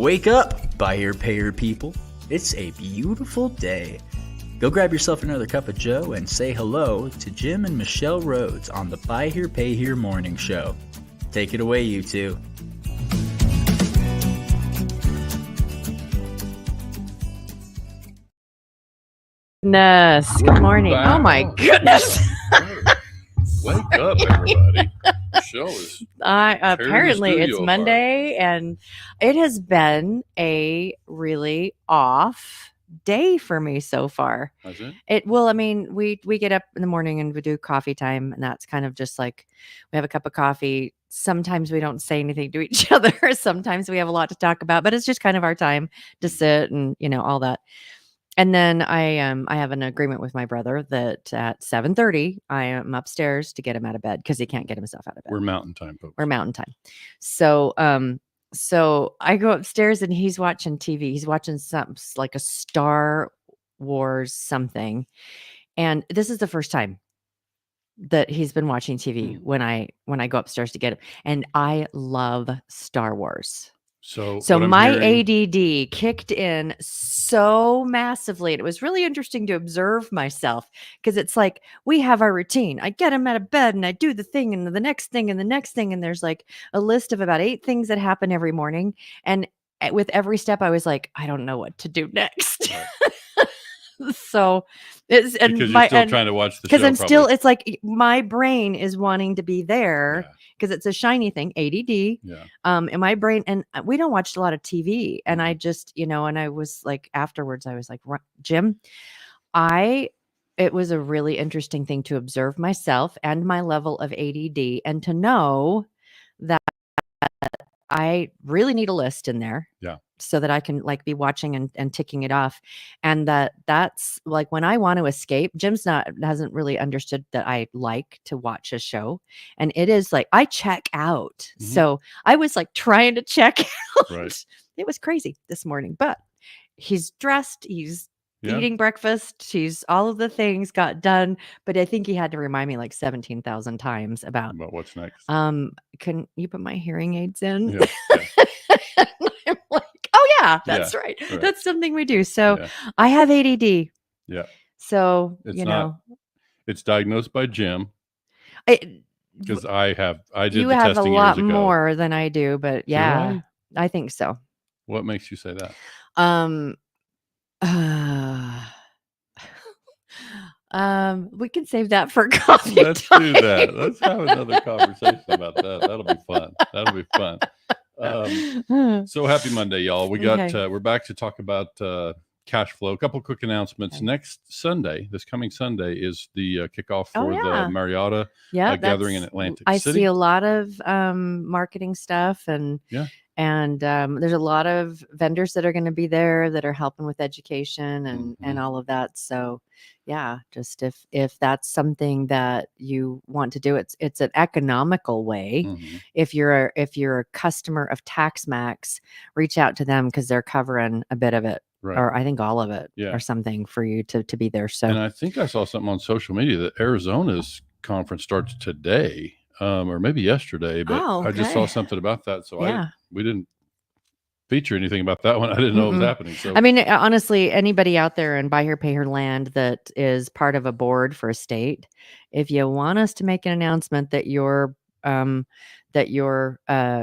Wake up, buy here, pay here people. It's a beautiful day. Go grab yourself another cup of joe and say hello to Jim and Michelle Rhoads on the Buy Here, Pay Here Morning Show. Take it away, you two. Goodness. Good morning. Wow. Oh my goodness. Wake up, everybody. Michelle is Apparently studio it's apart. Monday, and it has been a really off day for me so far. Has it? We get up in the morning and we do coffee time, and that's kind of just like we have a cup of coffee. Sometimes we don't say anything to each other. Sometimes we have a lot to talk about, but it's just kind of our time to sit and, all that. And then I have an agreement with my brother that at 7:30 I am upstairs to get him out of bed because he can't get himself out of bed. We're mountain time, folks. We're mountain time. So I go upstairs and he's watching TV. He's watching something like a Star Wars something. And this is the first time that he's been watching TV when I go upstairs to get him. And I love Star Wars. So my ADD kicked in so massively. And it was really interesting to observe myself because it's like we have our routine. I get him out of bed and I do the thing and the next thing and the next thing. And there's like a list of about 8 things that happen every morning. And with every step, I was like, I don't know what to do next. Right. So it's because you're still trying to watch the show. Because I'm still, it's like my brain is wanting to be there because it's a shiny thing, ADD. Yeah. And my brain, and we don't watch a lot of TV. And I just, and I was like, afterwards, I was like, Jim, it was a really interesting thing to observe myself and my level of ADD and to know that I really need a list in there. Yeah. So that I can like be watching and ticking it off. And that's like when I want to escape, hasn't really understood that I like to watch a show. And it is like, I check out. Mm-hmm. So I was like trying to check out. Right. It was crazy this morning, but he's dressed, he's eating breakfast. He's all of the things got done, but I think he had to remind me like 17,000 times about what's next. Can you put my hearing aids in? Yeah. I'm like, oh yeah, that's right. That's something we do. So I have ADD. Yeah. So it's diagnosed by Jim. Because I did you the have testing a lot years ago. more than I do, but yeah, I think so. What makes you say that? We can save that for coffee. Let's do that. Let's have another conversation about that. That'll be fun. So happy Monday, y'all. We got we're back to talk about cash flow. A couple quick announcements. Next Sunday, this coming Sunday, is the kickoff for the Marietta gathering in Atlantic City. I see a lot of marketing stuff and there's a lot of vendors that are going to be there that are helping with education and all of that. So just if that's something that you want to do, it's an economical way. Mm-hmm. If you're a customer of TaxMax, reach out to them because they're covering a bit of it. Right. Or I think all of it or something for you to be there. So, and I think I saw something on social media that Arizona's conference starts today. Or maybe yesterday, but I just saw something about that. So we didn't feature anything about that one. I didn't know it was happening. So I mean, honestly, anybody out there in Buy Here, Pay Here land that is part of a board for a state, if you want us to make an announcement that your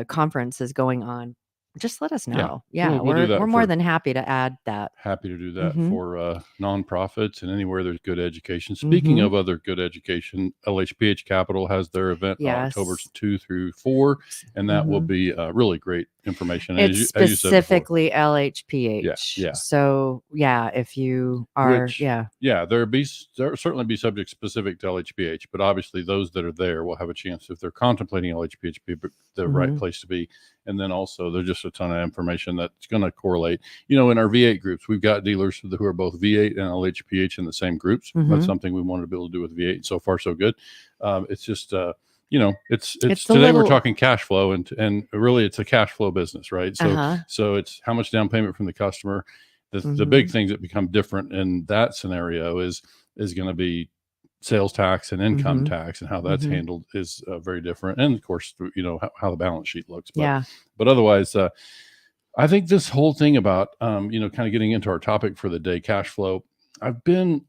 conference is going on, just let us know. We're more than happy to add that. Happy to do that for nonprofits and anywhere there's good education. Speaking of other good education, LHPH Capital has their event October 2 through 4, and that will be really great information. It's specifically LHPH. Yeah. So if you are, there certainly be subjects specific to LHPH, but obviously those that are there will have a chance if they're contemplating LHPH, be the right place to be. And then also there's just a ton of information that's going to correlate. In our V8 groups, we've got dealers who are both V8 and LHPH in the same groups. That's something we wanted to be able to do with V8. So far, so good. It's just, it's today we're talking cash flow and really it's a cash flow business, right? So, so it's how much down payment from the customer. The big things that become different in that scenario is going to be sales tax and income tax, and how that's handled is very different. And of course, how the balance sheet looks. But otherwise, I think this whole thing about, kind of getting into our topic for the day, cash flow, I've been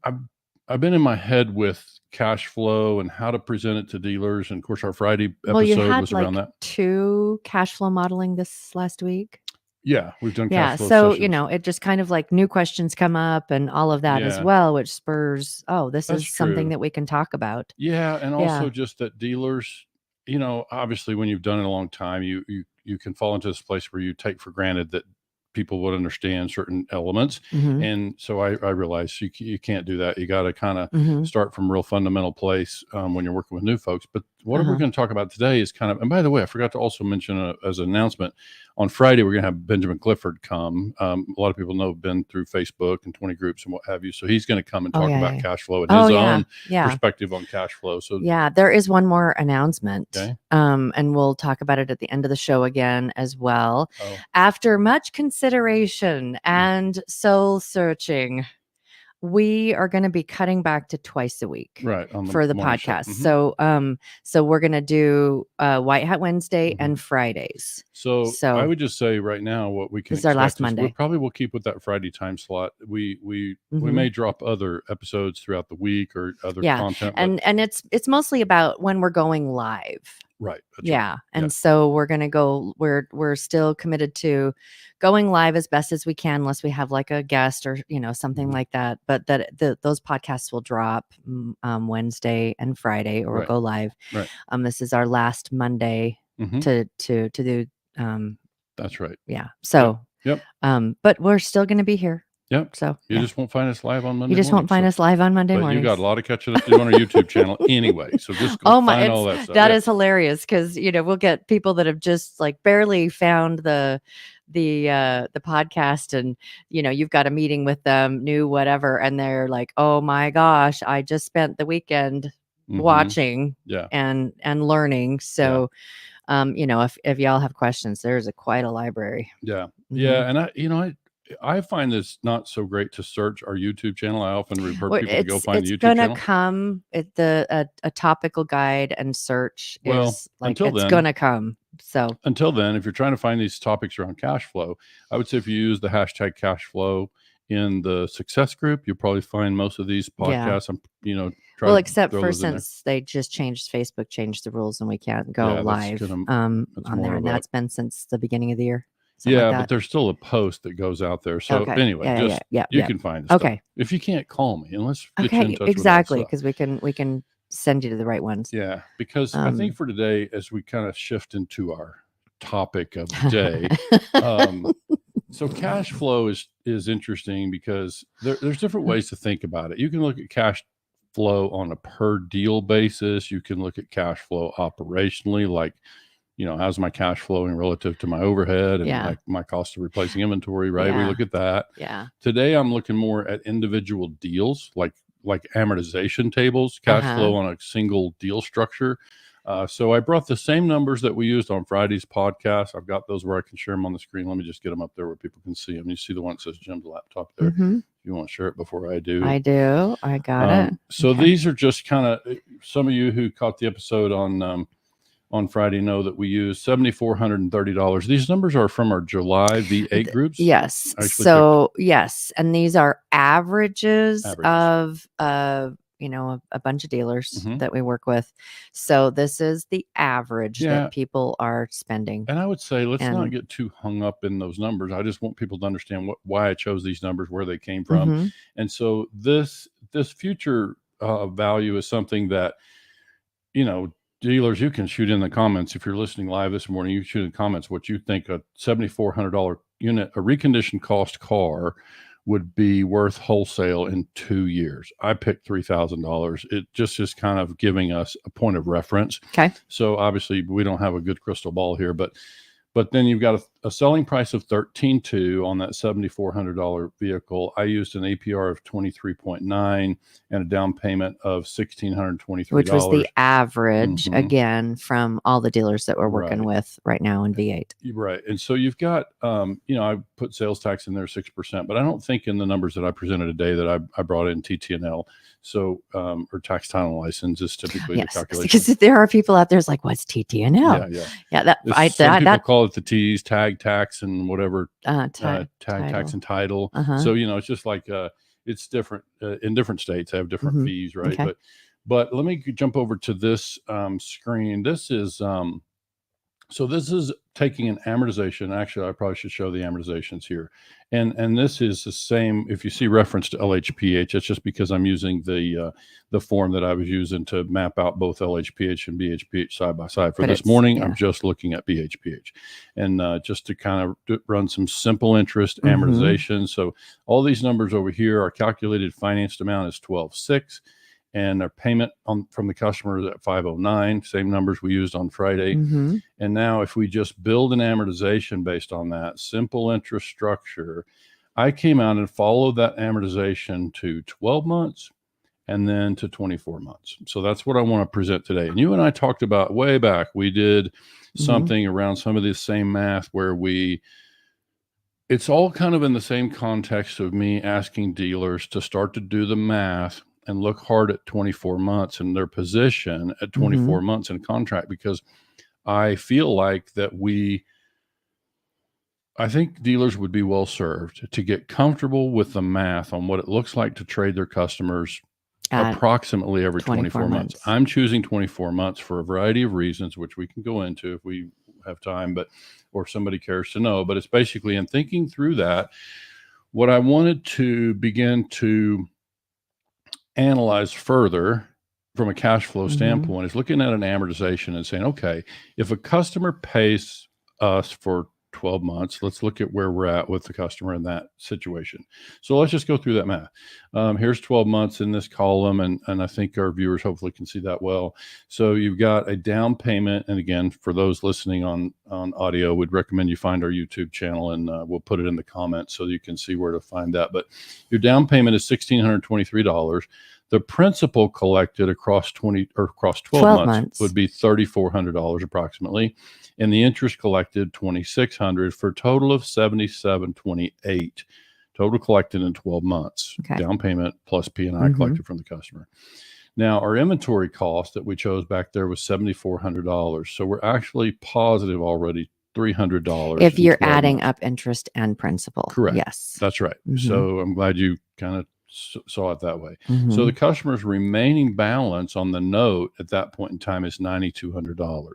in my head with cash flow and how to present it to dealers. And of course, our Friday episode was around that. 2 cash flow modeling this last week. Yeah, we've done cash flow so sessions. it just kind of like new questions come up and all of that as well, which spurs, this That's is something true. that we can talk about. Yeah, and also just that dealers, obviously when you've done it a long time, you can fall into this place where you take for granted that people would understand certain elements. And so I realize you can't do that. You got to kind of start from a real fundamental place when you're working with new folks. But what we're going to talk about today is kind of, and by the way, I forgot to also mention as an announcement, on Friday, we're going to have Benjamin Clifford come. A lot of people know Ben through Facebook and 20 groups and what have you. So he's going to come and talk about cash flow and his own perspective on cash flow. So there is one more announcement. Okay. And we'll talk about it at the end of the show again as well. After much consideration and soul searching, we are going to be cutting back to twice a week for the podcast. So we're going to do White Hat Wednesday and Fridays. So I would just say right now what we can this is our last Monday. We probably will keep with that Friday time slot. We may drop other episodes throughout the week or other content. And it's mostly about when we're going live. Right. Right. And so we're going to go, we're still committed to going live as best as we can, unless we have like a guest or, something like that. But those podcasts will drop Wednesday and Friday, or we'll go live. Right. This is our last Monday to do. That's right. Yeah. So, but we're still going to be here. Yep. So you just won't find us live on Monday. You just won't find us live on Monday morning. You got a lot of catching up to do on our YouTube channel anyway. So just go find all that stuff. That is hilarious because we'll get people that have just like barely found the podcast, and you've got a meeting with them, new whatever, and they're like, oh my gosh, I just spent the weekend watching and learning. So if y'all have questions, there's quite a library. And I find this not so great to search our YouTube channel. I often refer people to go find the YouTube channel. It's going to come a topical guide and search. Until then, it's going to come. So until then, if you're trying to find these topics around cash flow, I would say if you use the hashtag cash flow in the success group, you'll probably find most of these podcasts. Except for since they just Facebook changed the rules and we can't go live on there, and that's been since the beginning of the year. But there's still a post that goes out there. So anyway, you can find it. Okay. If you can't call me, and let's get you in touch exactly, because we can send you to the right ones. Yeah, because I think for today, as we kind of shift into our topic of the day, so cash flow is interesting because there's different ways to think about it. You can look at cash flow on a per deal basis. You can look at cash flow operationally, like, how's my cash flowing relative to my overhead and my cost of replacing inventory, right? We look at that. Yeah. Today, I'm looking more at individual deals, like amortization tables, cash flow on a single deal structure. So I brought the same numbers that we used on Friday's podcast. I've got those where I can share them on the screen. Let me just get them up there where people can see them. You see the one that says Jim's laptop there. You want to share it before I do? I do. I got it. So these are just kind of, some of you who caught the episode on Friday know that we use $7,430. These numbers are from our July V8 groups. Yes. So yes, and these are averages. Of a bunch of dealers that we work with. So this is the average that people are spending. And I would say let's not get too hung up in those numbers. I just want people to understand why I chose these numbers, where they came from. And so this future value is something that dealers, you can shoot in the comments. If you're listening live this morning, you shoot in the comments what you think a $7,400 unit, a reconditioned cost car would be worth wholesale in 2 years. I picked $3,000. It just is kind of giving us a point of reference. Okay. So obviously we don't have a good crystal ball here, but then you've got a selling price of $13,200 on that $7,400 vehicle. I used an APR of 23.9 and a down payment of $1,623, which was the average again from all the dealers that we're working with right now in V8. Right, and so you've got, I put sales tax in there 6%, but I don't think in the numbers that I presented today that I brought in TTNL. So, or tax title license is typically the calculation. Because there are people out there who's like, what's TTNL? Yeah. Some people call it the T's, tag tag, tax, and whatever tag, tax, and title. So it's just like it's different in different states. They have different fees, right? Okay. But let me jump over to this screen. This is so this is taking an amortization. Actually, I probably should show the amortizations here. And this is the same. If you see reference to LHPH, it's just because I'm using the form that I was using to map out both LHPH and BHPH side by side. For this morning, I'm just looking at BHPH. And just to kind of run some simple interest amortization. So all these numbers over here, our calculated financed amount is 12.6. And our payment from the customer is at 509, same numbers we used on Friday. And now if we just build an amortization based on that simple interest structure, I came out and followed that amortization to 12 months and then to 24 months. So that's what I want to present today. And you and I talked about way back, we did something around some of this same math where it's all kind of in the same context of me asking dealers to start to do the math and look hard at 24 months and their position at 24 months in contract, because I feel like that I think dealers would be well served to get comfortable with the math on what it looks like to trade their customers approximately every 24 months. I'm choosing 24 months for a variety of reasons, which we can go into if we have time, or somebody cares to know. But it's basically in thinking through that, what I wanted to begin to analyze further from a cash flow standpoint is looking at an amortization and saying, okay, if a customer pays us for 12 months, let's look at where we're at with the customer in that situation. So let's just go through that math. Here's 12 months in this column, and I think our viewers hopefully can see that well. So you've got a down payment, and again, for those listening on audio, we'd recommend you find our YouTube channel, and we'll put it in the comments so you can see where to find that. But your down payment is $1,623. The principal collected across 12 months would be $3,400 approximately, and the interest collected $2,600 for a total of $7,728 total collected in 12 months. Down payment plus P&I collected from the customer. Now, our inventory cost that we chose back there was $7,400, so we're actually positive already $300 if you're adding up interest and principal. Correct. Yes, that's right. So I'm glad you kind of saw it that way. So the customer's remaining balance on the note at that point in time is $9,200.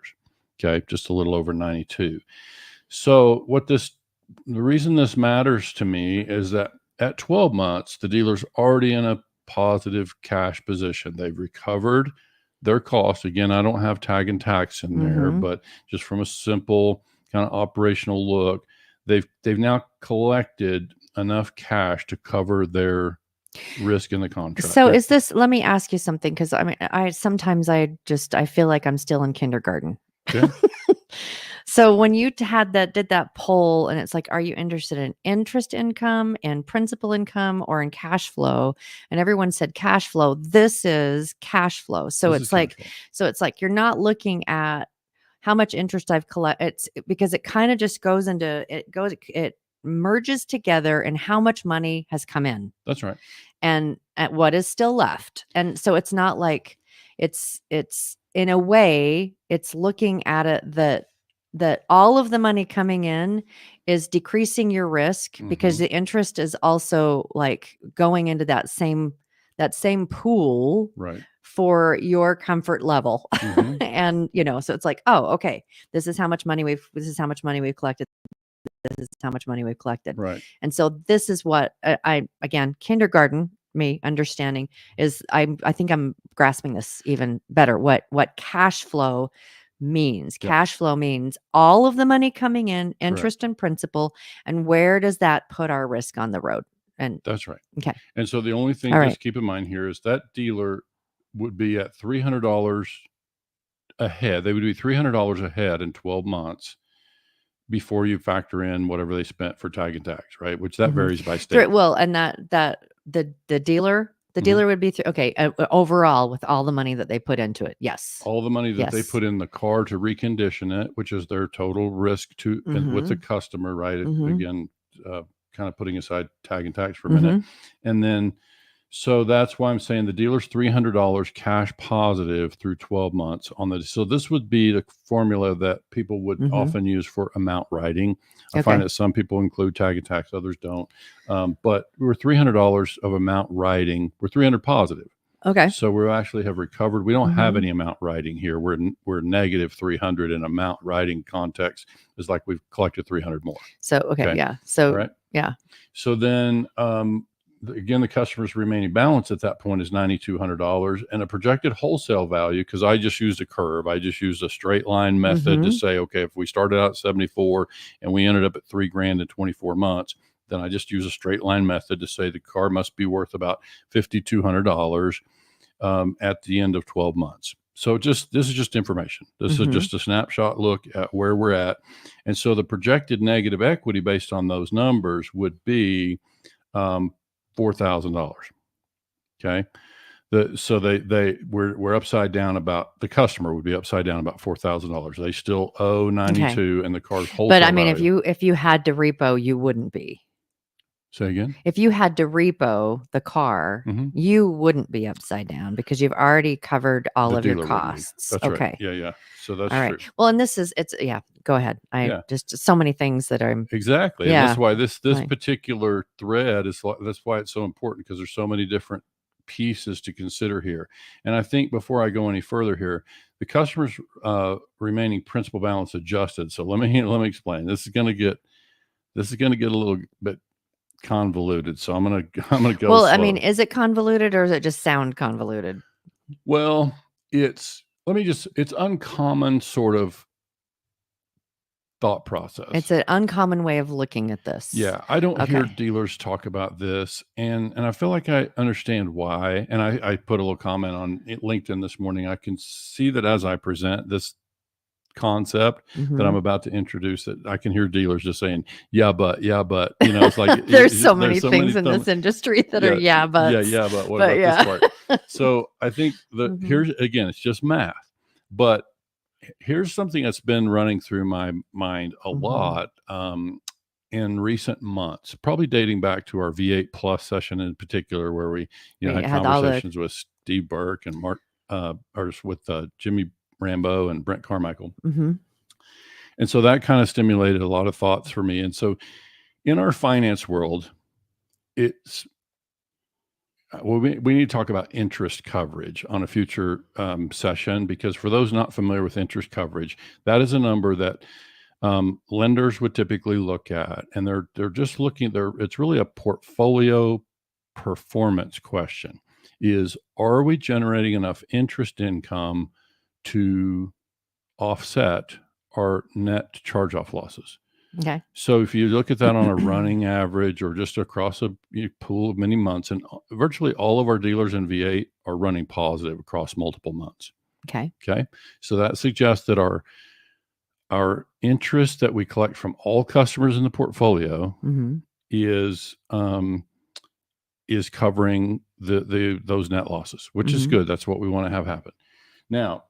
Okay, just a little over 92. So the reason this matters to me is that at 12 months, the dealer's already in a positive cash position. They've recovered their cost. Again, I don't have tag and tax in there, but just from a simple kind of operational look, they've now collected enough cash to cover their risk in the contract. So let me ask you something, because I mean, I feel like I'm still in kindergarten. Yeah. So when you did that poll, and it's like, are you interested in interest income and principal income or in cash flow? And everyone said cash flow. This is cash flow. So it's like you're not looking at how much interest I've collected. It's because it kind of just goes into it merges together and how much money has come in. That's right. And at what is still left. And so it's not like it's in a way, it's looking at it that all of the money coming in is decreasing your risk because the interest is also like going into that same pool for your comfort level. And so it's like, oh, okay, this is how much money we've collected. This is how much money we've collected. Right. And so this is what again, kindergarten me understanding is I think I'm grasping this even better. What cash flow means. Cash flow means all of the money coming in, interest and principal, and where does that put our risk on the road? And that's right. Okay. And so the only thing just keep in mind here is that dealer would be at $300 ahead. They would be $300 ahead in 12 months before you factor in whatever they spent for tag and tax, right? Which that varies by state. Well, and that the dealer would be overall with all the money that they put into it. Yes. All the money that they put in the car to recondition it, which is their total risk to and with the customer, right? Again, kind of putting aside tag and tax for a minute. And then So that's why I'm saying the dealer's $300 cash positive through 12 months on the. So this would be the formula that people would often use for amount writing. I find that some people include tag and tax, others don't. But we're $300 of amount writing. We're 300 positive. Okay. So we actually have recovered. We don't have any amount writing here. We're negative 300 in amount writing context. Is like we've collected 300 more. So yeah. So right. Yeah. So then again, the customer's remaining balance at that point is $9,200, and a projected wholesale value, because I just used a curve. I just used a straight line method to say, okay, if we started out at 74 and we ended up at $3,000 in 24 months, then I just use a straight line method to say the car must be worth about $5,200 at the end of 12 months. So this is just information. This is just a snapshot look at where we're at. And so the projected negative equity based on those numbers would be $4,000. Okay. We're upside down about, the customer would be upside down about $4,000. They still owe 92 and the car's wholesale. But I mean, value. if you had to repo, you wouldn't be. Say again? If you had to repo the car, you wouldn't be upside down because you've already covered all of your costs. That's right. Yeah. So that's all right. true. Well, and go ahead. Just so many things that I'm exactly. Yeah. And that's why this particular thread that's why it's so important, because there's so many different pieces to consider here. And I think before I go any further here, the customer's remaining principal balance adjusted. So let me explain. This is going to get a little bit convoluted, so I'm gonna go well slow. I mean, is it convoluted or does it just sound convoluted? Well, it's uncommon sort of thought process. It's an uncommon way of looking at this. Yeah, I don't hear dealers talk about this, and I feel like I understand why. And I put a little comment on LinkedIn this morning. I can see that as I present this concept that I'm about to introduce, that I can hear dealers just saying, yeah, but, it's like there's so many things in this industry that are but what about this part? So I think here's, again, it's just math, but here's something that's been running through my mind a lot in recent months, probably dating back to our V8 Plus session in particular, where we had conversations with Steve Burke and Mark, or with Jimmy Rambo and Brent Carmichael. And so that kind of stimulated a lot of thoughts for me. And so in our finance world, we need to talk about interest coverage on a future session, because for those not familiar with interest coverage, that is a number that lenders would typically look at, and they're just looking there. It's really a portfolio performance question: are we generating enough interest income to offset our net charge-off losses? Okay. So if you look at that on a running average or just across a pool of many months, and virtually all of our dealers in V8 are running positive across multiple months. Okay. So that suggests that our interest that we collect from all customers in the portfolio is covering those net losses, which is good. That's what we want to have happen. Now,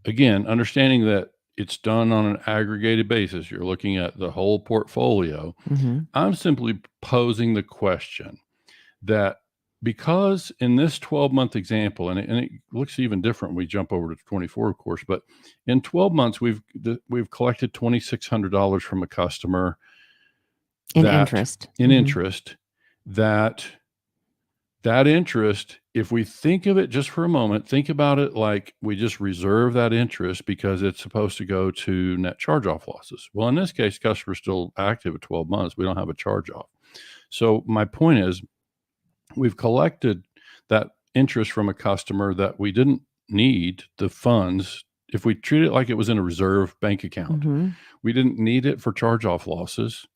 again, understanding that it's done on an aggregated basis, you're looking at the whole portfolio. I'm simply posing the question that, because in this 12-month example, and it looks even different, we jump over to 24, of course, but in 12 months, we've collected $2,600 from a customer in interest. That interest, if we think of it just for a moment, think about it like we just reserve that interest because it's supposed to go to net charge-off losses. Well, in this case, customer's still active at 12 months. We don't have a charge-off. So my point is, we've collected that interest from a customer that we didn't need the funds. If we treat it like it was in a reserve bank account, we didn't need it for charge-off losses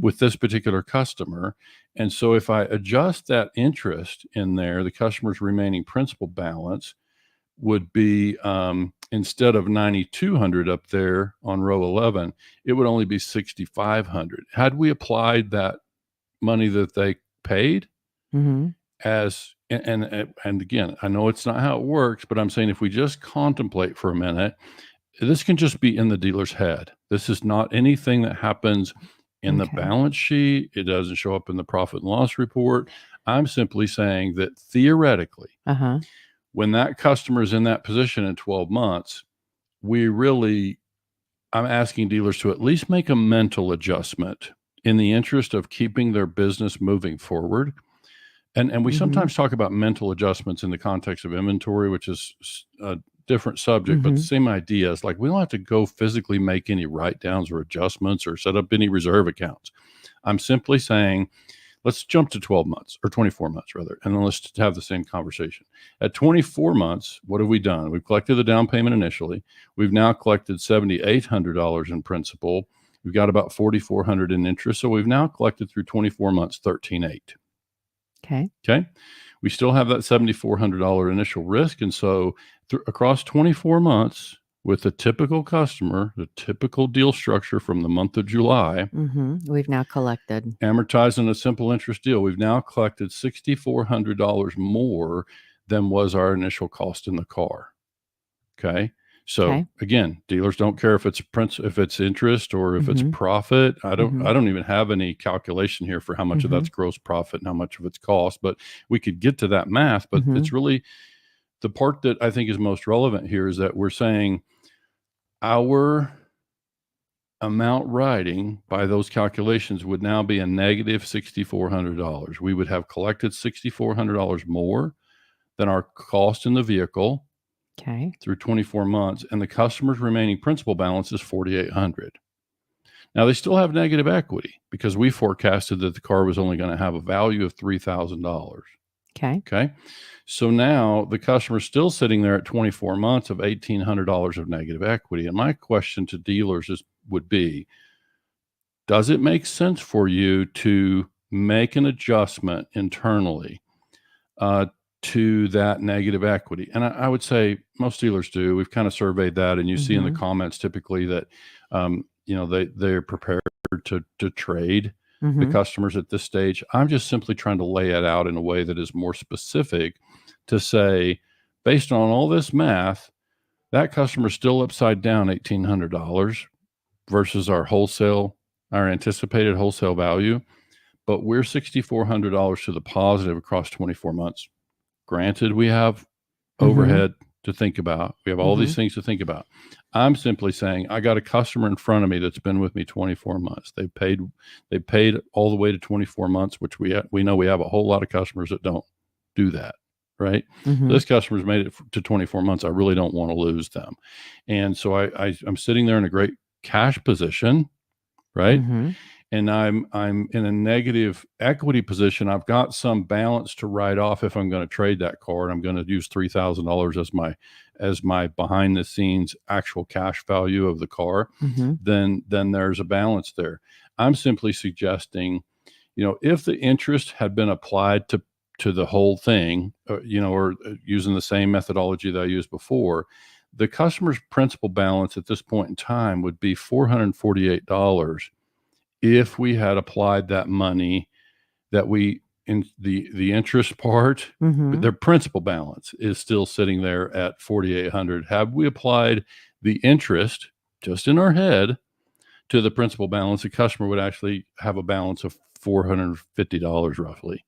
with this particular customer. And so if I adjust that interest in there, the customer's remaining principal balance would be, instead of 9,200 up there on row 11, it would only be 6,500. Had we applied that money that they paid as, and again, I know it's not how it works, but I'm saying if we just contemplate for a minute, this can just be in the dealer's head. This is not anything that happens in the balance sheet. It doesn't show up in the profit and loss report. I'm simply saying that theoretically, when that customer is in that position in 12 months, I'm asking dealers to at least make a mental adjustment in the interest of keeping their business moving forward. And we sometimes talk about mental adjustments in the context of inventory, which is a different subject, but the same idea is like, we don't have to go physically make any write-downs or adjustments or set up any reserve accounts. I'm simply saying, let's jump to 12 months or 24 months rather, and then let's have the same conversation. At 24 months, what have we done? We've collected the down payment initially. We've now collected $7,800 in principal. We've got about $4,400 in interest. So we've now collected through 24 months, $13,800. Okay. We still have that $7,400 initial risk. And so across 24 months, with a typical customer, the typical deal structure from the month of July, we've now collected, amortizing a simple interest deal, we've now collected $6,400 more than was our initial cost in the car. Okay. So again, dealers don't care if it's interest or if it's profit. I don't even have any calculation here for how much of that's gross profit and how much of it's cost, but we could get to that math. But it's really the part that I think is most relevant here is that we're saying our amount riding by those calculations would now be a negative $6,400. We would have collected $6,400 more than our cost in the vehicle through 24 months, and the customer's remaining principal balance is $4,800. Now, they still have negative equity because we forecasted that the car was only going to have a value of $3,000. Okay. So now the customer's still sitting there at 24 months of $1,800 of negative equity. And my question to dealers would be, does it make sense for you to make an adjustment internally to that negative equity? And I would say most dealers do. We've kind of surveyed that, and you see in the comments typically that they're prepared to trade the customers at this stage. I'm just simply trying to lay it out in a way that is more specific to say, based on all this math, that customer's still upside down $1,800 versus our anticipated wholesale value, but we're $6,400 to the positive across 24 months. Granted, we have overhead to think about. We have all these things to think about. I'm simply saying, I got a customer in front of me that's been with me 24 months. They paid all the way to 24 months, which we know we have a whole lot of customers that don't do that, right? This customer's made it to 24 months. I really don't want to lose them. And so I'm sitting there in a great cash position, right? And I'm in a negative equity position. I've got some balance to write off if I'm going to trade that car, and I'm going to use $3,000 as my behind the scenes actual cash value of the car. Then there's a balance there. I'm simply suggesting, if the interest had been applied to the whole thing, or using the same methodology that I used before, the customer's principal balance at this point in time would be $448. If we had applied that money that in the interest part, their principal balance is still sitting there at $4,800. Have we applied the interest just in our head to the principal balance, the customer would actually have a balance of $450 roughly.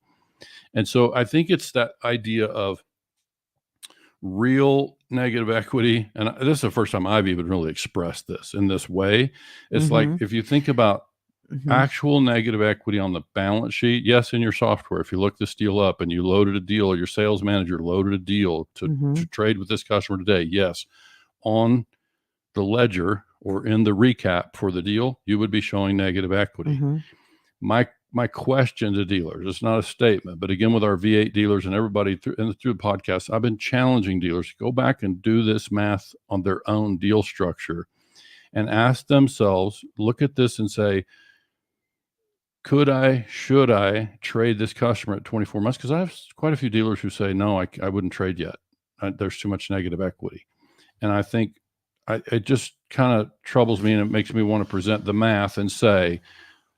And so I think it's that idea of real negative equity. And this is the first time I've even really expressed this in this way. It's like, if you think about actual negative equity on the balance sheet, yes, in your software, if you look this deal up and you loaded a deal, or your sales manager loaded a deal to trade with this customer today, yes, on the ledger or in the recap for the deal, you would be showing negative equity. My question to dealers, it's not a statement, but again, with our V8 dealers and everybody through the podcast, I've been challenging dealers to go back and do this math on their own deal structure and ask themselves, look at this and say, should I trade this customer at 24 months? Because I have quite a few dealers who say, no, I wouldn't trade yet. There's too much negative equity. And I think it just kind of troubles me, and it makes me want to present the math and say,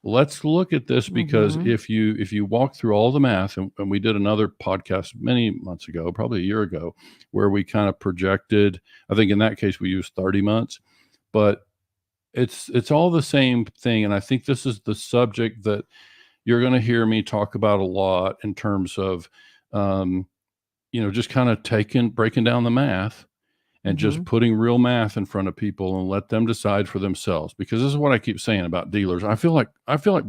let's look at this, because if you walk through all the math, and we did another podcast many months ago, probably a year ago, where we kind of projected, I think in that case we used 30 months, but it's all the same thing. And I think this is the subject that you're going to hear me talk about a lot in terms of, just kind of breaking down the math and just putting real math in front of people and let them decide for themselves. Because this is what I keep saying about dealers. I feel like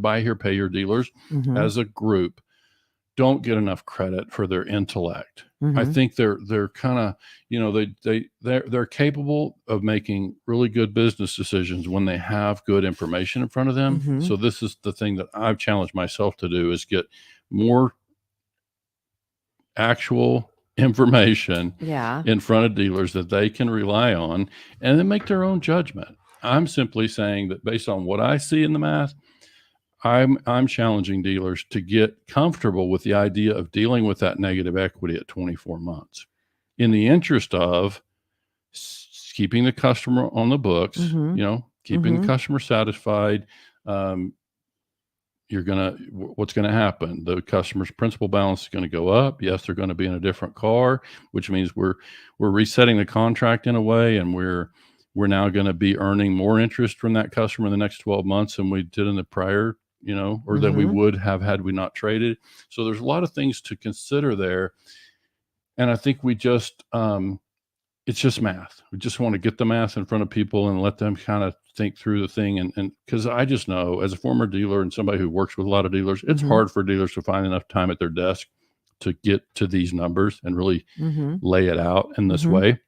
buy here, pay your dealers as a group don't get enough credit for their intellect. I think they're kind of, they're capable of making really good business decisions when they have good information in front of them. So this is the thing that I've challenged myself to do, is get more actual information in front of dealers that they can rely on, and then make their own judgment. I'm simply saying that based on what I see in the math, I'm challenging dealers to get comfortable with the idea of dealing with that negative equity at 24 months in the interest of keeping the customer on the books, keeping the customer satisfied. What's going to happen? The customer's principal balance is going to go up. Yes, they're going to be in a different car, which means we're resetting the contract in a way, and we're now going to be earning more interest from that customer in the next 12 months than we did in the prior, or that we would have had we not traded. So there's a lot of things to consider there. And I think we just, it's just math. We just want to get the math in front of people and let them kind of think through the thing. And because I just know, as a former dealer and somebody who works with a lot of dealers, it's hard for dealers to find enough time at their desk to get to these numbers and really lay it out in this way.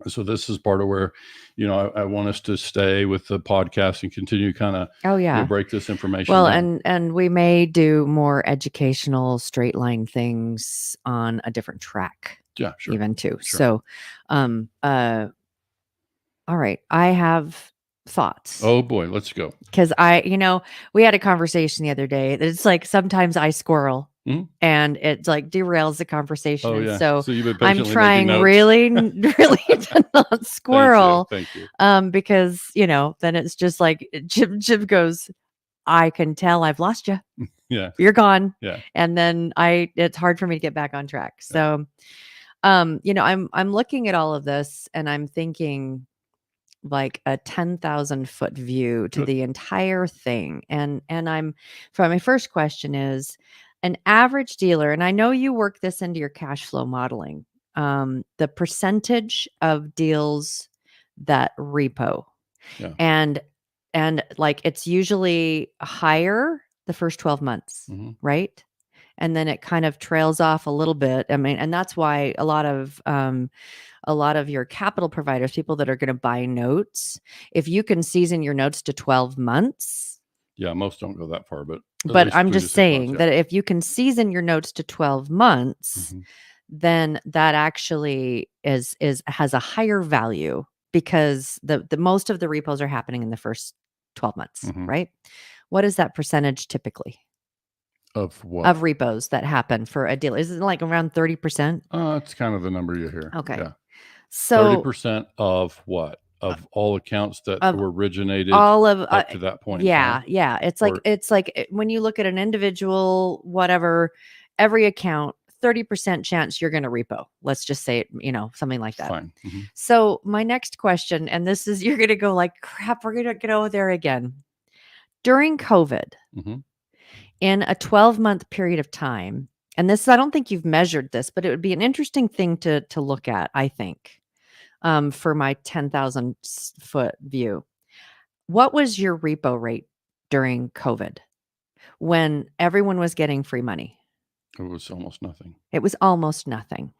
So this is part of where, I want us to stay with the podcast and continue kind of break this information down. And we may do more educational straight line things on a different track. Yeah, sure. Even too. Sure. So, all right. I have thoughts. Oh boy, let's go. Because we had a conversation the other day that it's like sometimes I squirrel and it like derails the conversation. Oh, yeah. So you've been I'm patiently trying making notes. really to not squirrel. Thank you. Because, then it's just like Jim goes, I can tell I've lost you. Yeah. You're gone. Yeah. And then it's hard for me to get back on track. So, I'm looking at all of this and I'm thinking like a 10,000 foot view to the entire thing. And my first question is, an average dealer, and I know you work this into your cash flow modeling, the percentage of deals that repo. Yeah. And like it's usually higher the first 12 months, right? And then it kind of trails off a little bit. I mean, and that's why a lot of your capital providers, people that are going to buy notes, if you can season your notes to 12 months. Yeah, most don't go that far, but I'm just saying that if you can season your notes to 12 months, then that actually has a higher value, because the most of the repos are happening in the first 12 months, right? What is that percentage typically? Of what? Of repos that happen for a deal? Is it like around 30%? It's kind of the number you hear. Okay. Yeah. So 30% of what? Of all accounts that were originated all of up to that point. Yeah. It's like when you look at an individual, whatever, every account, 30% chance you're going to repo. Let's just say it, something like that. Fine. So my next question, and this is, you're going to go like, crap, we're going to go there again. During COVID, in a 12-month period of time, and this, I don't think you've measured this, but it would be an interesting thing to look at, I think, for my 10,000 foot view. What was your repo rate during COVID when everyone was getting free money? It was almost nothing. It was almost nothing.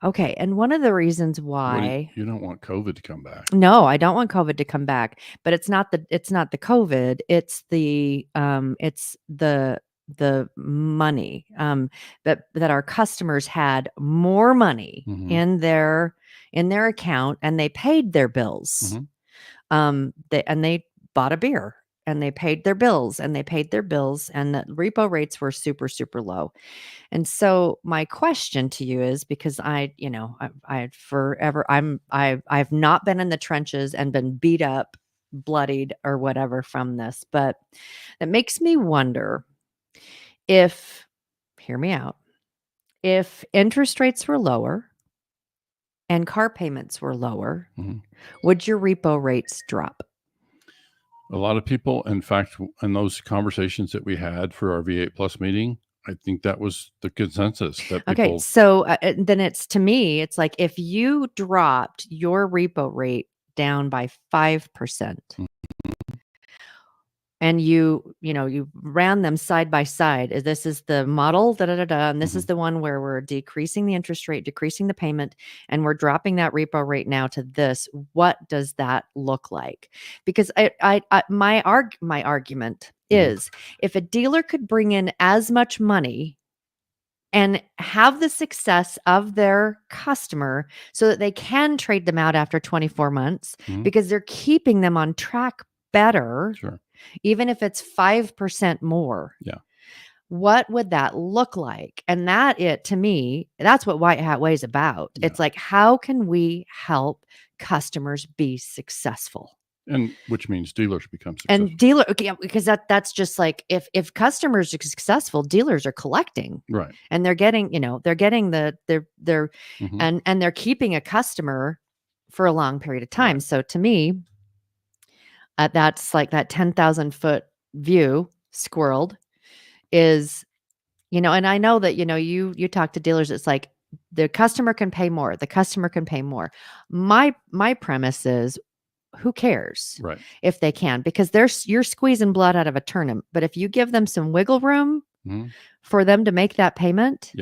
Okay. And one of the reasons why you don't want COVID to come back. No, I don't want COVID to come back, but it's not the COVID. It's the money, that our customers had more money in their account, and they paid their bills. They bought a beer, and they paid their bills, and the repo rates were super, super low. And so my question to you is, because I've not been in the trenches and been beat up, bloodied, or whatever from this, but it makes me wonder if, hear me out, if interest rates were lower and car payments were lower, would your repo rates drop? A lot of people, in fact, in those conversations that we had for our V8 Plus meeting, I think that was the consensus that people. Okay, so then it's, to me, it's like if you dropped your repo rate down by 5%, and you ran them side by side. This is the model, and this is the one where we're decreasing the interest rate, decreasing the payment, and we're dropping that repo rate now to this. What does that look like? Because my argument is, if a dealer could bring in as much money and have the success of their customer so that they can trade them out after 24 months because they're keeping them on track better. Sure. Even if it's 5% more. Yeah. What would that look like? And to me, that's what White Hat Way is about. Yeah. It's like, how can we help customers be successful? And which means dealers become successful. And because that's just like, if customers are successful, dealers are collecting. Right. and they're getting and they're keeping a customer for a long period of time. Right. So to me, that's like that 10,000 foot view squirreled is, and I know that, you talk to dealers, it's like the customer can pay more. The customer can pay more. My premise is, who cares if they can, because you're squeezing blood out of a turnip. But if you give them some wiggle room for them to make that payment,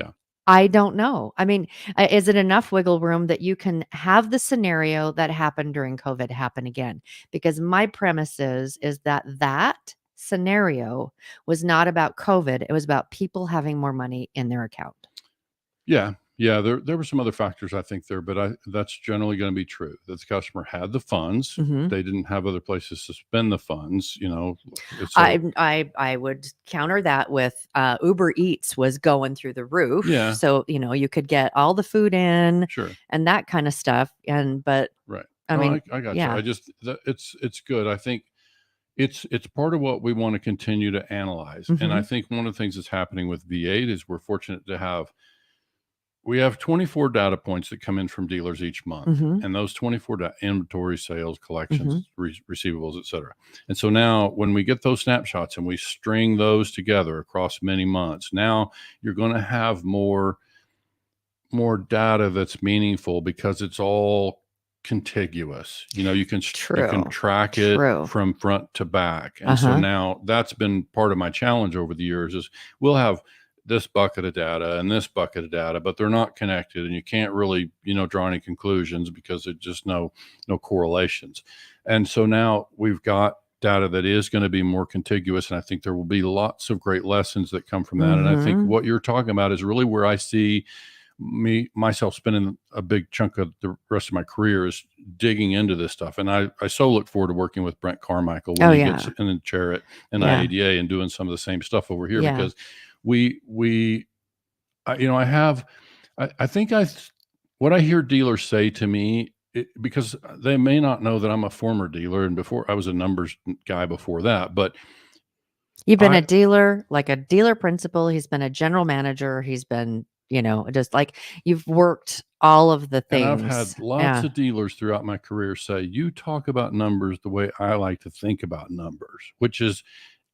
I don't know. I mean, is it enough wiggle room that you can have the scenario that happened during COVID happen again? Because my premise is that scenario was not about COVID. It was about people having more money in their account. Yeah. There were some other factors, I think, there, but that's generally going to be true. That the customer had the funds. They didn't have other places to spend the funds. I would counter that with Uber Eats was going through the roof. Yeah. So, you could get all the food in, sure, and that kind of stuff. But right. I mean, I got you. It's good. I think it's part of what we want to continue to analyze. And I think one of the things that's happening with V8 is we're fortunate to have. We have 24 data points that come in from dealers each month, and those 24 inventory, sales, collections, receivables, et cetera. And so now when we get those snapshots and we string those together across many months, now you're going to have more data that's meaningful because it's all contiguous. You can track it from front to back. And so now that's been part of my challenge over the years is we'll have this bucket of data and this bucket of data, but they're not connected, and you can't really, draw any conclusions because there's just no correlations. And so now we've got data that is going to be more contiguous, and I think there will be lots of great lessons that come from that. And I think what you're talking about is really where I see myself spending a big chunk of the rest of my career is digging into this stuff. And I so look forward to working with Brent Carmichael when he gets in the chair at IADA and doing some of the same stuff over here, because what I hear dealers say to me, because they may not know that I'm a former dealer, and before I was a numbers guy before that, but you've been a dealer, like a dealer principal. He's been a general manager. He's been, just like you've worked all of the things. And I've had lots of dealers throughout my career say, you talk about numbers the way I like to think about numbers, which is,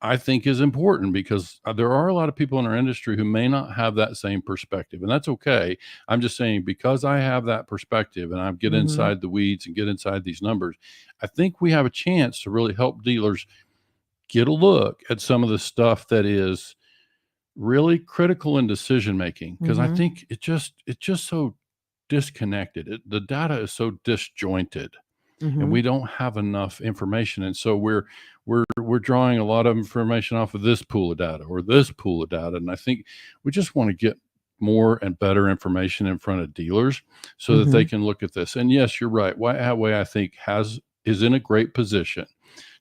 I think, is important, because there are a lot of people in our industry who may not have that same perspective, and that's okay. I'm just saying, because I have that perspective and I get inside the weeds and get inside these numbers, I think we have a chance to really help dealers get a look at some of the stuff that is really critical in decision making, because I think it's just so disconnected. The data is so disjointed. And we don't have enough information, and so we're drawing a lot of information off of this pool of data or this pool of data. And I think we just want to get more and better information in front of dealers so that they can look at this. And yes, you're right. White Hat Way, I think, is in a great position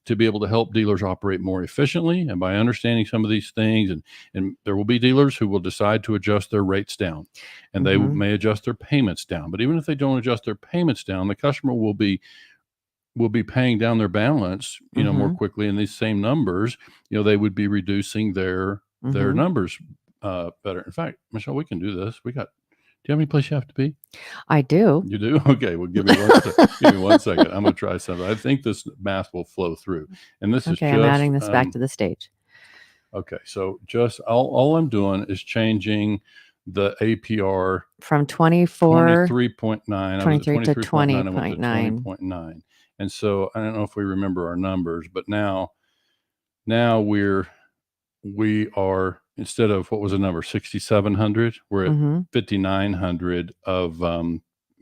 to be able to help dealers operate more efficiently, and by understanding some of these things. And there will be dealers who will decide to adjust their rates down, and they may adjust their payments down. But even if they don't adjust their payments down, the customer will be paying down their balance, more quickly. In these same numbers, they would be reducing their numbers better. In fact, Michelle, we can do this. We got you have any place you have to be? I do. You do? Okay. Well, give me give me 1 second. I'm going to try something. I think this math will flow through. And this is just. I'm adding this back to the stage. Okay. So just all I'm doing is changing the APR from 23.9 23.9 to 20.9. 20.9. And so I don't know if we remember our numbers, but now we are, instead of, what was the number, 6,700, we're at 5,900 of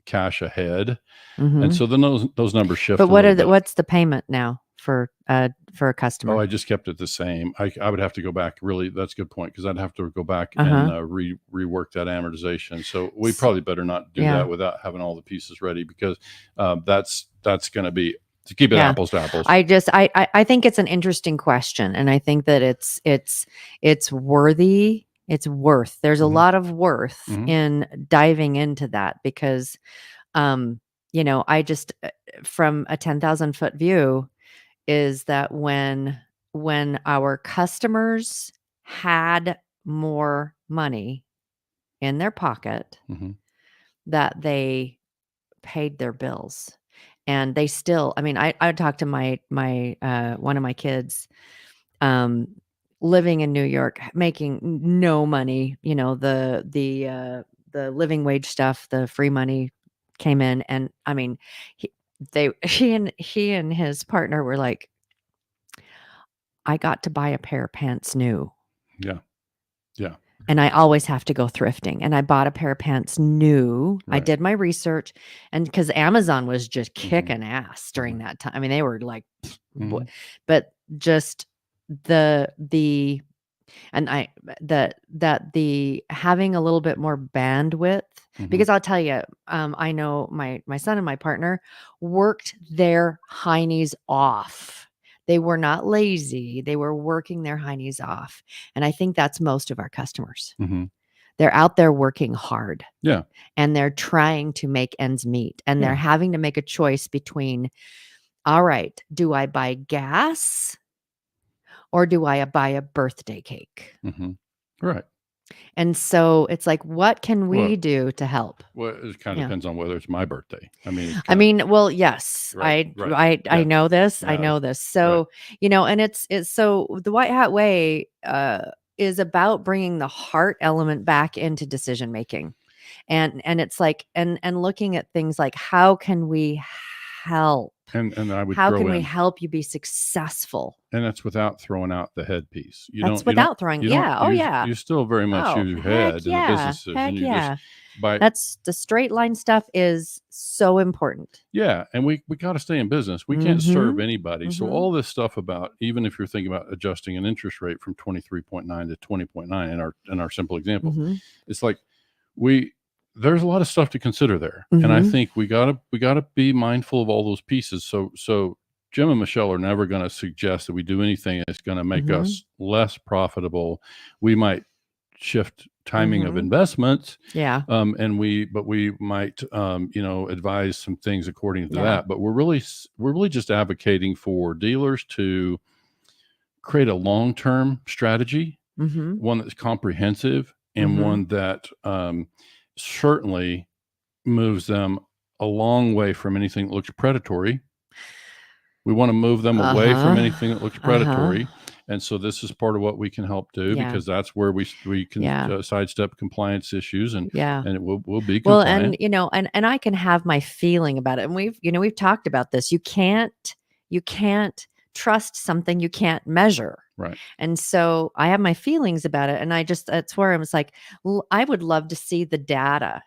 cash ahead. And so then those numbers shift. But what's the payment now for a customer? Oh, I just kept it the same. I would have to go back. Really, that's a good point, because I'd have to go back and rework that amortization. So we probably better not do that without having all the pieces ready, because that's going to be, to keep it apples to apples. I think it's an interesting question, and I think that it's worthy. It's worth. There's a lot of worth in diving into that, because, I just, from a 10,000 foot view, is that when our customers had more money in their pocket, that they paid their bills. And they still, I talked to my one of my kids, living in New York, making no money, the living wage stuff, the free money came in. And he and his partner were like, I got to buy a pair of pants new. Yeah. Yeah. And I always have to go thrifting. And I bought a pair of pants new. Right. I did my research, and because Amazon was just kicking ass during that time. They were like, but just the having a little bit more bandwidth, because I'll tell you, I know my son and my partner worked their heinies off. They were not lazy. They were working their heinies off. And I think that's most of our customers. They're out there working hard. Yeah. And they're trying to make ends meet. And they're having to make a choice between, all right, do I buy gas or do I buy a birthday cake? Right. And so it's like, what can we do to help? Well, it kind of depends on whether it's my birthday. Well, yes, right. I know this. I know this. So, and it's so the White Hat Way is about bringing the heart element back into decision making. And it's like, and looking at things like, how can we help? And I would how can we help you be successful? And that's without throwing out the head piece. You still very much use your head in the businesses. That's the straight line stuff is so important. Yeah. And we got to stay in business. We can't serve anybody. So all this stuff about, even if you're thinking about adjusting an interest rate from 23.9 to 20.9 in our simple example, it's like there's a lot of stuff to consider there. And I think we gotta be mindful of all those pieces. So Jim and Michelle are never going to suggest that we do anything that's going to make us less profitable. We might shift timing of investments. Yeah. But we might, advise some things according to that. But we're really just advocating for dealers to create a long-term strategy, one that's comprehensive, and one that certainly moves them a long way from anything that looks predatory. We want to move them away from anything that looks predatory. And so this is part of what we can help do, because that's where we can sidestep compliance issues and we'll be compliant. Well, and I can have my feeling about it. And we've talked about this. You can't trust something you can't measure. Right. And so I have my feelings about it. And that's where I was like, I would love to see the data,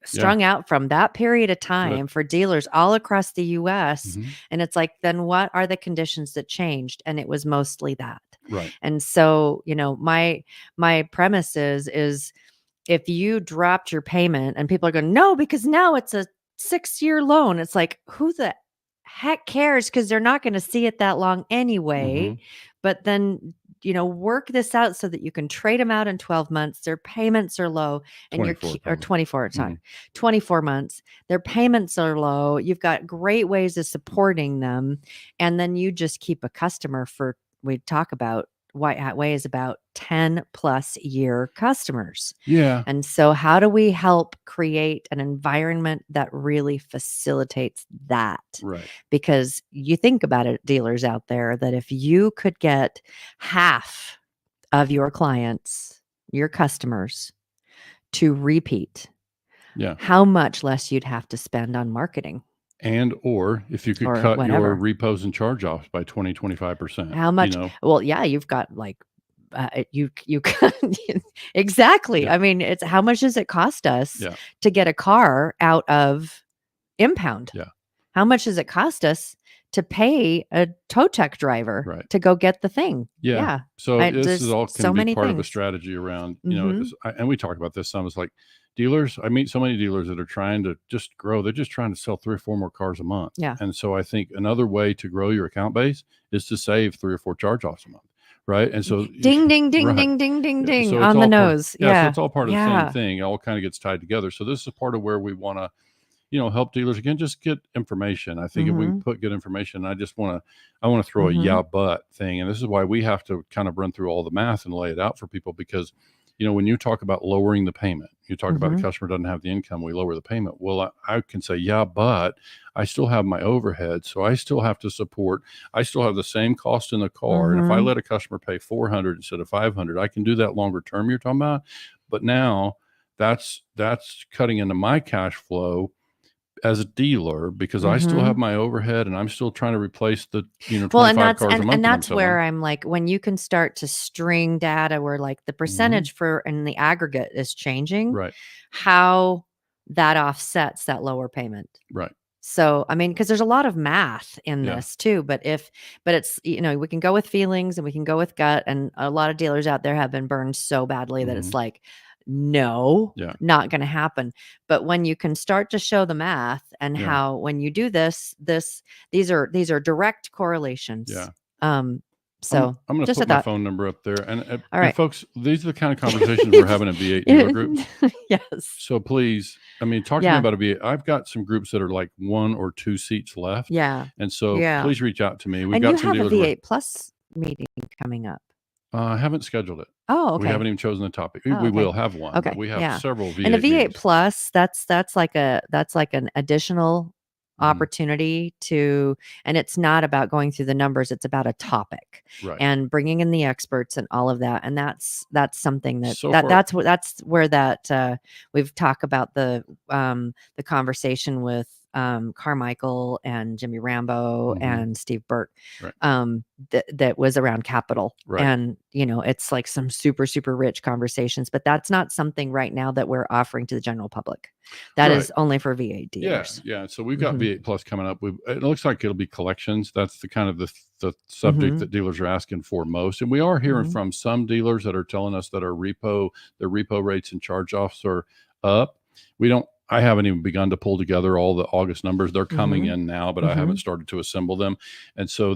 strung out from that period of time for dealers all across the US. And it's like, then what are the conditions that changed? And it was mostly that. Right. And so, my premise is if you dropped your payment and people are going, no, because now it's a 6-year loan. It's like, who the heck cares? Because they're not going to see it that long anyway. But then, work this out so that you can trade them out in 12 months. Their payments are low, and 24 months. Their payments are low. You've got great ways of supporting them. And then you just keep a customer we talk about White Hat Way is about 10 plus year customers. Yeah. And so how do we help create an environment that really facilitates that? Right. Because you think about it, dealers out there, that if you could get half of your clients, your customers, to repeat, Yeah. how much less you'd have to spend on marketing. And or if you could Or cut your whatever. repos and charge offs by 20-25%. How much? Well, yeah, you've got like you exactly. Yeah. I mean, it's how much does it cost us Yeah. to get a car out of impound? Yeah. How much does it cost us to pay a tow tech driver to go get the thing? Yeah. So this is all can so be many part of a things. strategy around, and we talk about this some. It's like dealers. I meet so many dealers that are trying to just grow. They're just trying to sell 3 or 4 more cars a month. Yeah. And so I think another way to grow your account base is to save 3 or 4 charge offs a month. Right. And so ding, ding, ding, right. ding, ding, ding, ding So on the nose. So it's all part of the same thing. It all kind of gets tied together. So this is part of where we want to, help dealers again, just get information. I think if we can put good information, I want to throw a yeah, but thing. And this is why we have to kind of run through all the math and lay it out for people, because, when you talk about lowering the payment, you talk about the customer doesn't have the income, we lower the payment. Well, I can say, yeah, but I still have my overhead. So I still have to support, I still have the same cost in the car. And if I let a customer pay $400 instead of $500, I can do that longer term you're talking about. But now that's cutting into my cash flow as a dealer, because I still have my overhead and I'm still trying to replace the 25 cars a month. And that's where I'm like, when you can start to string data where like the percentage for and the aggregate is changing, right? How that offsets that lower payment, right? So I mean, because there's a lot of math in this too, but it's we can go with feelings and we can go with gut, and a lot of dealers out there have been burned so badly that it's like, no, not going to happen. But when you can start to show the math and how, when you do these are direct correlations. Yeah. So I'm going to put my phone number up there. And, all right, and folks, these are the kind of conversations we're having at V8 dealer group. Yes. So please, talk to me about a V8. I've got some groups that are like 1 or 2 seats left. Yeah. And so please reach out to me. We've and got you some have a dealers. V8 Plus meeting coming up. I haven't scheduled it. Oh, okay. We haven't even chosen the topic. Oh, we will have one. Okay. But we have several V8 and a V8 meetings. Plus, that's like an additional opportunity to, and it's not about going through the numbers, it's about a topic, and bringing in the experts and all of that. And that's something that's where we've talked about the conversation with Carmichael and Jimmy Rambo and Steve Burke, that was around capital. And, it's like some super, super rich conversations, but that's not something right now that we're offering to the general public. That is only for V8 dealers. Yeah. So we've got V8 Plus coming up. It looks like it'll be collections. That's the kind of the subject that dealers are asking for most. And we are hearing from some dealers that are telling us that their repo rates and charge offs are up. I haven't even begun to pull together all the August numbers. They're coming in now, but I haven't started to assemble them. And so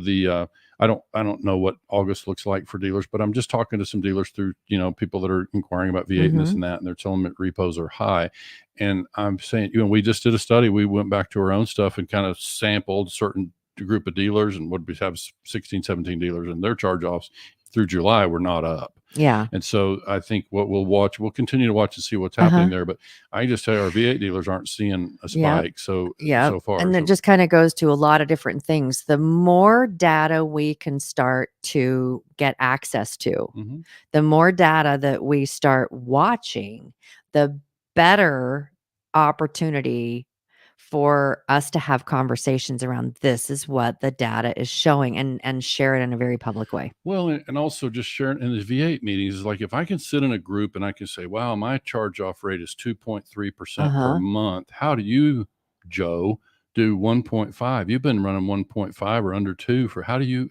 I don't know what August looks like for dealers, but I'm just talking to some dealers through, people that are inquiring about V8 and this and that, and they're telling me repos are high. And I'm saying, we just did a study. We went back to our own stuff and kind of sampled certain group of dealers, and we have 16, 17 dealers, and their charge offs through July were not up. Yeah. And so I think what we'll continue to watch and see what's happening there. But I just tell you, our V8 dealers aren't seeing a spike. So far. And it just kind of goes to a lot of different things. The more data we can start to get access to, the more data that we start watching, the better opportunity for us to have conversations around this is what the data is showing, and share it in a very public way. Well, and also just sharing in the V8 meetings is like, if I can sit in a group and I can say, wow, my charge off rate is 2.3% per month. How do you, Joe, do 1.5? You've been running 1.5 or under 2 for how do you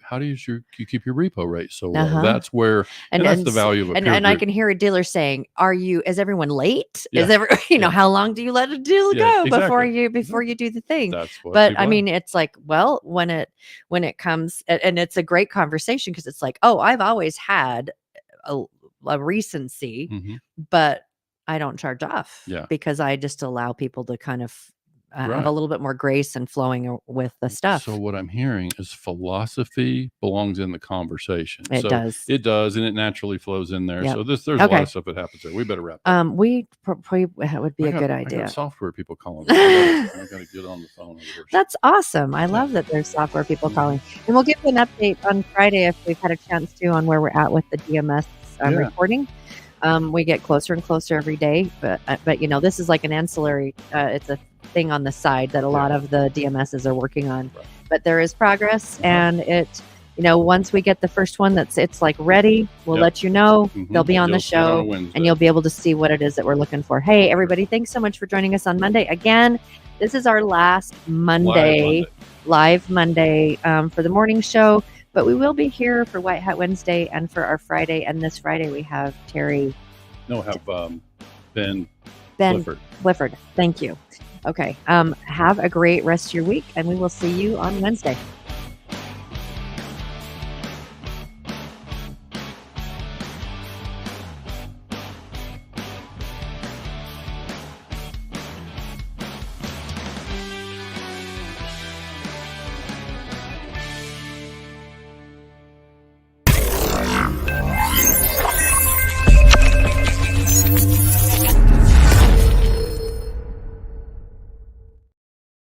keep your repo rate so low? That's where, and that's the value of a peer and group. I can hear a dealer saying, is everyone late? Is how long do you let a deal go before you do the thing? That's what, but I mean, it's like, well, when it comes, and it's a great conversation, because it's like, I've always had a recency, but I don't charge off because I just allow people to kind of have a little bit more grace and flowing with the stuff. So what I'm hearing is philosophy belongs in the conversation. It does. It does, and it naturally flows in there. Yep. So there's a lot of stuff that happens there. We better wrap up. We probably would be a good idea. I got software people calling me. I got to get on the phone over here. That's awesome. I love that there's software people calling. And we'll give you an update on Friday if we've had a chance to on where we're at with the DMS reporting. We get closer and closer every day, but this is like an ancillary. It's a thing on the side that a lot of the DMSs are working on. Right. But there is progress, and it. Once we get the first one it's like ready, we'll let you know. They'll be on the show, and you'll be able to see what it is that we're looking for. Hey, everybody, thanks so much for joining us on Monday. Again, this is our last live Monday for the morning show. But we will be here for White Hat Wednesday and for our Friday. And this Friday we have Terry. No, Ben Clifford. Thank you. Okay. Have a great rest of your week, and we will see you on Wednesday.